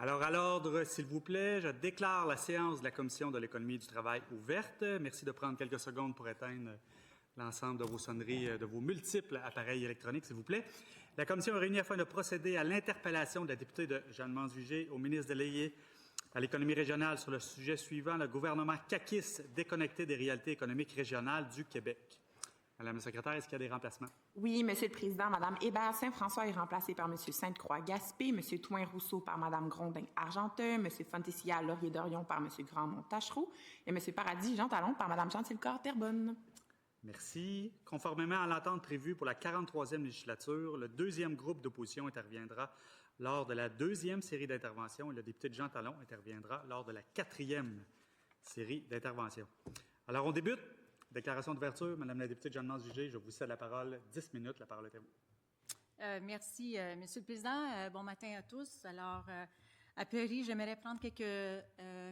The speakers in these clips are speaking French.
Alors, à l'ordre, s'il vous plaît, je déclare la séance de la Commission de l'économie et du travail ouverte. Merci de prendre quelques secondes pour éteindre l'ensemble de vos sonneries, de vos multiples appareils électroniques, s'il vous plaît. La Commission est réunie afin de procéder à l'interpellation de la députée de Jeanne Mance-Vigée au ministre délégué à l'économie régionale sur le sujet suivant, le gouvernement caquiste déconnecté des réalités économiques régionales du Québec. Madame la secrétaire, est-ce qu'il y a des remplacements? Oui, Monsieur le Président. Madame Hébert Saint-François est remplacée par Monsieur Sainte-Croix-Gaspé, Monsieur Touin-Rousseau par Madame Grondin-Argenteuil, Monsieur Fontessia Laurier-Dorion par Monsieur Grandmont-Tachereau et Monsieur Paradis-Jean Talon par Madame Chantilly-Terrebonne. Merci. Conformément à l'entente prévue pour la 43e législature, le deuxième groupe d'opposition interviendra lors de la deuxième série d'interventions et le député de Jean Talon interviendra lors de la 4e série d'interventions. Alors, on débute. Déclaration d'ouverture. Madame la députée de Jeanne Mance-Vigée, je vous cède la parole. 10 minutes. La parole est à vous. Merci, Monsieur le Président. Bon matin à tous. Alors, à priori, j'aimerais prendre quelques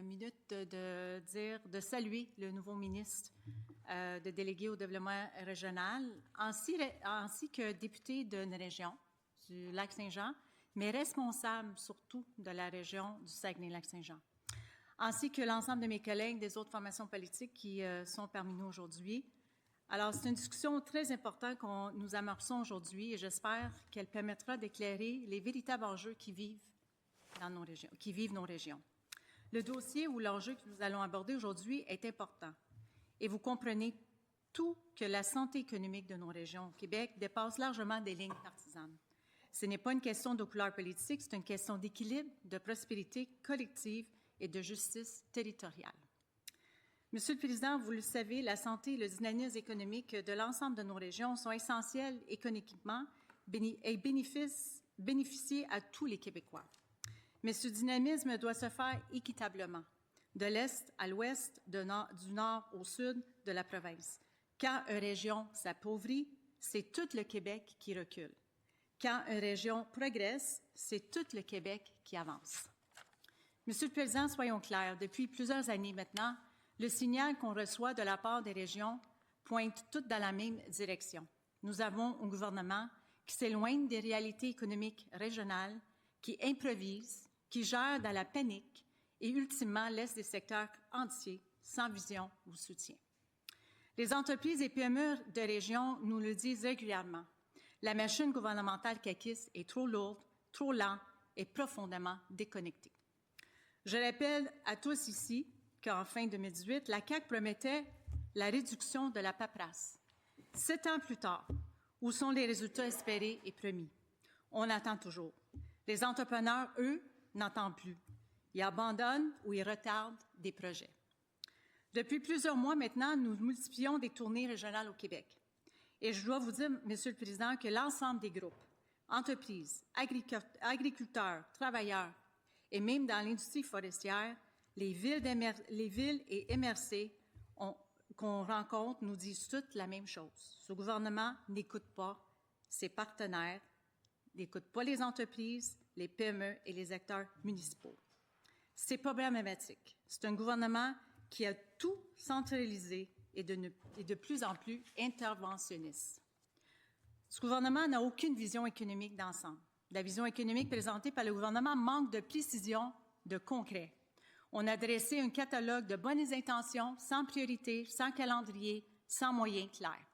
minutes de saluer le nouveau ministre de délégué au développement régional, ainsi que député d'une région, du Lac-Saint-Jean, mais responsable surtout de la région du Saguenay-Lac-Saint-Jean, ainsi que l'ensemble de mes collègues des autres formations politiques qui sont parmi nous aujourd'hui. Alors, c'est une discussion très importante que nous amorçons aujourd'hui et j'espère qu'elle permettra d'éclairer les véritables enjeux qui vivent nos régions. Le dossier ou l'enjeu que nous allons aborder aujourd'hui est important et vous comprenez tout que la santé économique de nos régions au Québec dépasse largement des lignes partisanes. Ce n'est pas une question de couleur politique, c'est une question d'équilibre, de prospérité collective et de justice territoriale. Monsieur le Président, vous le savez, la santé et le dynamisme économique de l'ensemble de nos régions sont essentiels économiquement et bénéficient à tous les Québécois. Mais ce dynamisme doit se faire équitablement, de l'Est à l'Ouest, du Nord au Sud de la province. Quand une région s'appauvrit, c'est tout le Québec qui recule. Quand une région progresse, c'est tout le Québec qui avance. Monsieur le Président, soyons clairs, depuis plusieurs années maintenant, le signal qu'on reçoit de la part des régions pointe toutes dans la même direction. Nous avons un gouvernement qui s'éloigne des réalités économiques régionales, qui improvise, qui gère dans la panique et ultimement laisse des secteurs entiers sans vision ou soutien. Les entreprises et PME de région nous le disent régulièrement. La machine gouvernementale caquiste est trop lourde, trop lente et profondément déconnectée. Je rappelle à tous ici qu'en fin 2018, la CAQ promettait la réduction de la paperasse. 7 ans plus tard, où sont les résultats espérés et promis? On attend toujours. Les entrepreneurs, eux, n'entendent plus. Ils abandonnent ou ils retardent des projets. Depuis plusieurs mois maintenant, nous multiplions des tournées régionales au Québec. Et je dois vous dire, Monsieur le Président, que l'ensemble des groupes, entreprises, agriculteurs, travailleurs, et même dans l'industrie forestière, les villes et MRC qu'on rencontre nous disent toutes la même chose. Ce gouvernement n'écoute pas ses partenaires, n'écoute pas les entreprises, les PME et les acteurs municipaux. C'est problématique. C'est un gouvernement qui a tout centralisé et de plus en plus interventionniste. Ce gouvernement n'a aucune vision économique d'ensemble. La vision économique présentée par le gouvernement manque de précision, de concret. On a dressé un catalogue de bonnes intentions, sans priorité, sans calendrier, sans moyens clairs.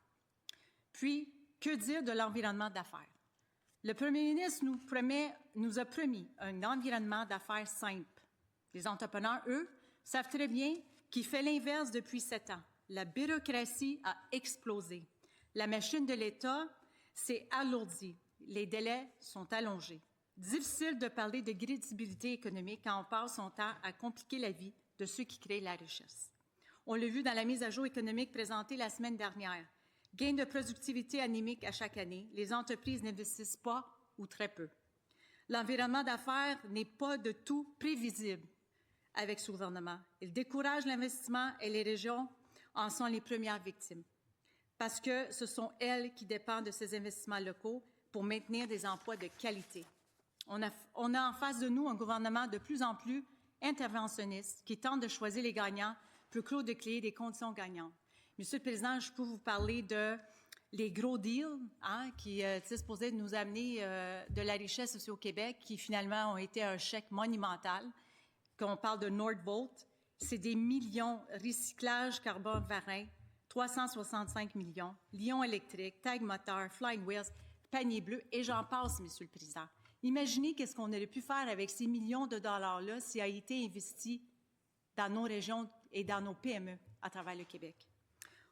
Puis, que dire de l'environnement d'affaires? Le premier ministre nous a promis un environnement d'affaires simple. Les entrepreneurs, eux, savent très bien qu'il fait l'inverse depuis 7 ans. La bureaucratie a explosé. La machine de l'État s'est alourdie. Les délais sont allongés. Difficile de parler de crédibilité économique quand on passe son temps à compliquer la vie de ceux qui créent la richesse. On l'a vu dans la mise à jour économique présentée la semaine dernière. Gain de productivité anémique à chaque année. Les entreprises n'investissent pas ou très peu. L'environnement d'affaires n'est pas de tout prévisible avec ce gouvernement. Il décourage l'investissement et les régions en sont les premières victimes parce que ce sont elles qui dépendent de ces investissements locaux pour maintenir des emplois de qualité. On a en face de nous un gouvernement de plus en plus interventionniste qui tente de choisir les gagnants pour créer des conditions gagnantes. Monsieur le Président, je peux vous parler de les gros deals qui étaient supposés nous amener de la richesse aussi au Québec, qui finalement ont été un chèque monumental. Quand on parle de Nordvolt, c'est des millions, recyclage carbone varin, 365 millions, Lion électrique, Tag Moteur, Flying Wheels, Panier bleu, et j'en passe, Monsieur le Président. Imaginez qu'est-ce qu'on aurait pu faire avec ces millions de dollars-là s'il a été investi dans nos régions et dans nos PME à travers le Québec.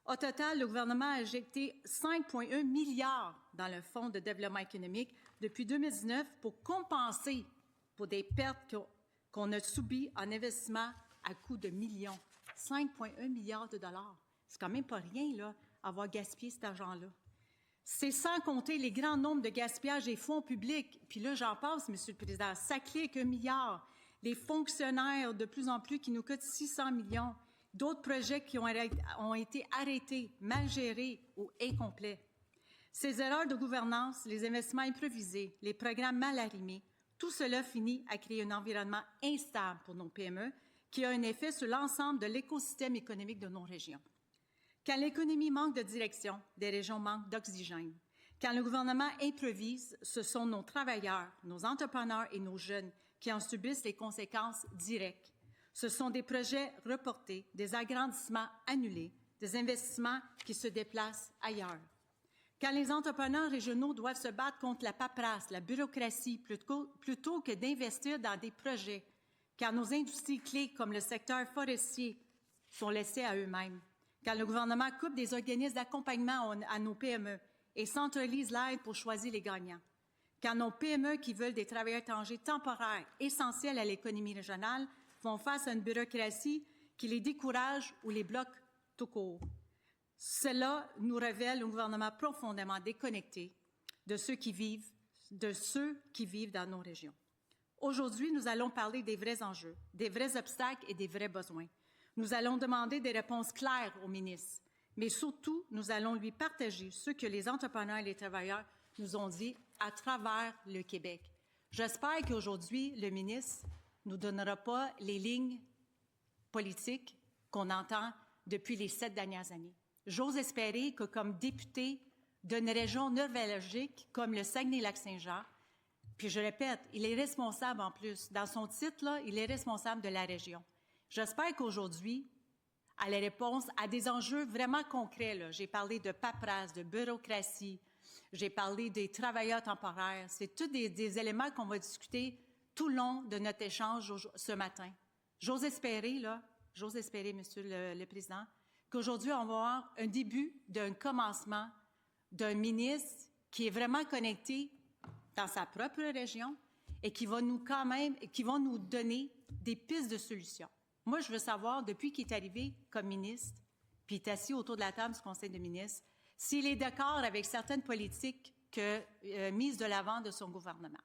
Au total, le gouvernement a injecté 5,1 milliards dans le Fonds de développement économique depuis 2019 pour compenser pour des pertes qu'on a subies en investissement à coût de millions. 5,1 milliards de dollars. C'est quand même pas rien, là, avoir gaspillé cet argent-là. C'est sans compter les grands nombres de gaspillages des fonds publics. Puis là, j'en passe, Monsieur le Président, ça clique 1 milliard. Les fonctionnaires, de plus en plus, qui nous coûtent 600 millions. D'autres projets qui ont été arrêtés, mal gérés ou incomplets. Ces erreurs de gouvernance, les investissements improvisés, les programmes mal arrimés, tout cela finit à créer un environnement instable pour nos PME qui a un effet sur l'ensemble de l'écosystème économique de nos régions. Quand l'économie manque de direction, des régions manquent d'oxygène. Quand le gouvernement improvise, ce sont nos travailleurs, nos entrepreneurs et nos jeunes qui en subissent les conséquences directes. Ce sont des projets reportés, des agrandissements annulés, des investissements qui se déplacent ailleurs. Quand les entrepreneurs régionaux doivent se battre contre la paperasse, la bureaucratie, plutôt que d'investir dans des projets, quand nos industries clés comme le secteur forestier sont laissées à eux-mêmes, quand le gouvernement coupe des organismes d'accompagnement à nos PME et centralise l'aide pour choisir les gagnants, quand nos PME qui veulent des travailleurs étrangers temporaires essentiels à l'économie régionale font face à une bureaucratie qui les décourage ou les bloque tout court. Cela nous révèle un gouvernement profondément déconnecté de ceux qui vivent dans nos régions. Aujourd'hui, nous allons parler des vrais enjeux, des vrais obstacles et des vrais besoins. Nous allons demander des réponses claires au ministre, mais surtout, nous allons lui partager ce que les entrepreneurs et les travailleurs nous ont dit à travers le Québec. J'espère qu'aujourd'hui, le ministre ne nous donnera pas les lignes politiques qu'on entend depuis les 7 dernières années. J'ose espérer que, comme député d'une région neurologique comme le Saguenay-Lac-Saint-Jean, puis je répète, il est responsable en plus. Dans son titre, là, il est responsable de la région. J'espère qu'aujourd'hui, à la réponse à des enjeux vraiment concrets, j'ai parlé de paperasse, de bureaucratie, j'ai parlé des travailleurs temporaires. C'est tous des éléments qu'on va discuter tout le long de notre échange ce matin. J'ose espérer, Monsieur le Président, qu'aujourd'hui, on va avoir un début d'un commencement d'un ministre qui est vraiment connecté dans sa propre région et qui va nous donner des pistes de solutions. Moi, je veux savoir, depuis qu'il est arrivé comme ministre, puis il est assis autour de la table du Conseil des ministres, s'il est d'accord avec certaines politiques mises de l'avant de son gouvernement.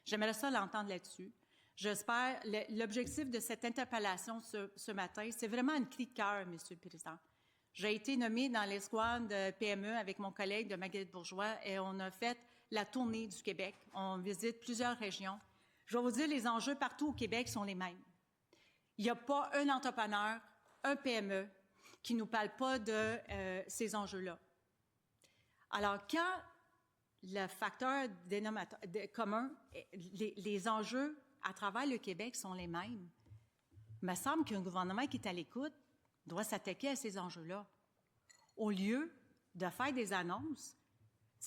J'aimerais ça l'entendre là-dessus. J'espère, l'objectif de cette interpellation ce matin, c'est vraiment un cri de cœur, Monsieur le Président. J'ai été nommée dans l'escouade PME avec mon collègue de Marguerite Bourgeois et on a fait la tournée du Québec. On visite plusieurs régions. Je vais vous dire, les enjeux partout au Québec sont les mêmes. Il n'y a pas un entrepreneur, un PME qui ne nous parle pas de ces enjeux-là. Alors, quand le facteur dénominateur commun, les enjeux à travers le Québec sont les mêmes, il me semble qu'un gouvernement qui est à l'écoute doit s'attaquer à ces enjeux-là. Au lieu de faire des annonces,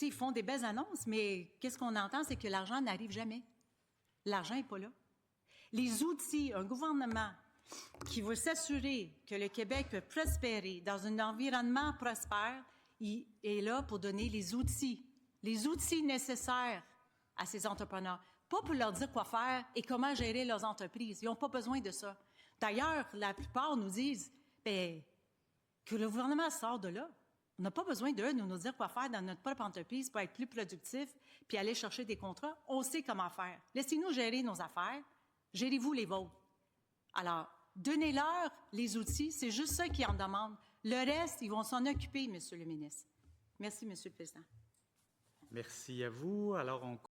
ils font des belles annonces, mais qu'est-ce qu'on entend, c'est que l'argent n'arrive jamais. L'argent n'est pas là. Les outils, un gouvernement qui veut s'assurer que le Québec peut prospérer dans un environnement prospère, il est là pour donner les outils nécessaires à ces entrepreneurs. Pas pour leur dire quoi faire et comment gérer leurs entreprises. Ils n'ont pas besoin de ça. D'ailleurs, la plupart nous disent que le gouvernement sort de là. On n'a pas besoin d'eux de nous dire quoi faire dans notre propre entreprise pour être plus productif puis aller chercher des contrats. On sait comment faire. Laissez-nous gérer nos affaires. Gérez-vous les vôtres. Alors, donnez-leur les outils. C'est juste ça qu'ils en demandent. Le reste, ils vont s'en occuper, Monsieur le ministre. Merci, Monsieur le Président. Merci à vous. Alors, on